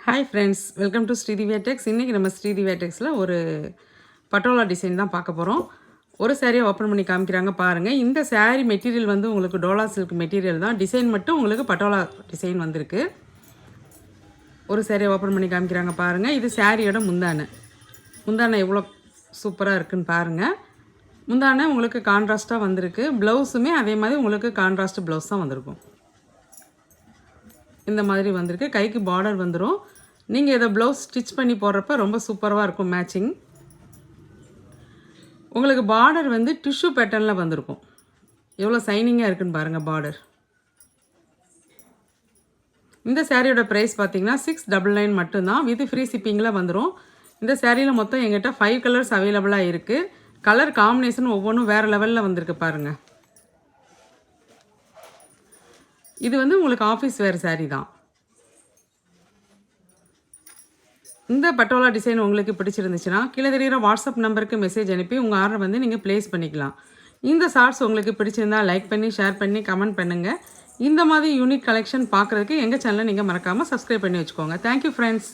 Hi friends, welcome to Sridivya techs. இன்றைக்கி நம்ம ஸ்ரீதிவ்யா டெக்ஸில் ஒரு பட்டோலா டிசைன் தான் பார்க்க போகிறோம். ஒரு சாரியை ஓப்பன் பண்ணி காமிக்கிறாங்க பாருங்கள். இந்த சாரீ மெட்டீரியல் வந்து உங்களுக்கு டோலா சில்க் மெட்டீரியல் தான். டிசைன் மட்டும் உங்களுக்கு பட்டோலா டிசைன் வந்திருக்கு. ஒரு சாரியை ஓப்பன் பண்ணி காமிக்கிறாங்க பாருங்கள். இது சாரியோட முந்தானை எவ்வளோ சூப்பராக இருக்குன்னு பாருங்கள். முந்தானை உங்களுக்கு கான்ட்ராஸ்ட்டாக வந்திருக்கு. ப்ளவுஸுமே அதே மாதிரி உங்களுக்கு கான்ட்ராஸ்ட் ப்ளவுஸ் தான் வந்திருக்கும். இந்த மாதிரி வந்திருக்கு. கைக்கு பார்டர் வந்துடும். நீங்கள் இதை ப்ளவுஸ் ஸ்டிச் பண்ணி போடுறப்ப ரொம்ப சூப்பராக இருக்கும் மேட்சிங். உங்களுக்கு பார்டர் வந்து டிஷ்யூ பேட்டர்னில் வந்திருக்கும். எவ்வளோ சைனிங்காக இருக்குன்னு பாருங்கள் பார்டர். இந்த சாரியோட ப்ரைஸ் பார்த்தீங்கன்னா 699 மட்டும்தான். வித் ஃப்ரீ ஷிப்பிங்கில் வந்துடும். இந்த சாரியில் மொத்தம் எங்கிட்ட 5 கலர்ஸ் அவைலபிளாக இருக்குது. கலர் காம்பினேஷன் ஒவ்வொன்றும் வேறு லெவலில் வந்திருக்கு பாருங்கள். இது வந்து உங்களுக்கு ஆஃபீஸ் வேர் சாரீ தான். இந்த பட்டோலா டிசைன் உங்களுக்கு பிடிச்சிருந்துச்சுன்னா கீழே தெரிகிற வாட்ஸ்அப் நம்பருக்கு மெசேஜ் அனுப்பி உங்கள் ஆர்டர் வந்து நீங்கள் ப்ளேஸ் பண்ணிக்கலாம். இந்த ஷார்ட்ஸ் உங்களுக்கு பிடிச்சிருந்தா லைக் பண்ணி, ஷேர் பண்ணி, கமெண்ட் பண்ணுங்கள். இந்த மாதிரி யூனிக் கலெக்ஷன் பார்க்குறதுக்கு எங்கள் சேனலை நீங்கள் மறக்காமல் சப்ஸ்கிரைப் பண்ணி வச்சுக்கோங்க. Thank you friends.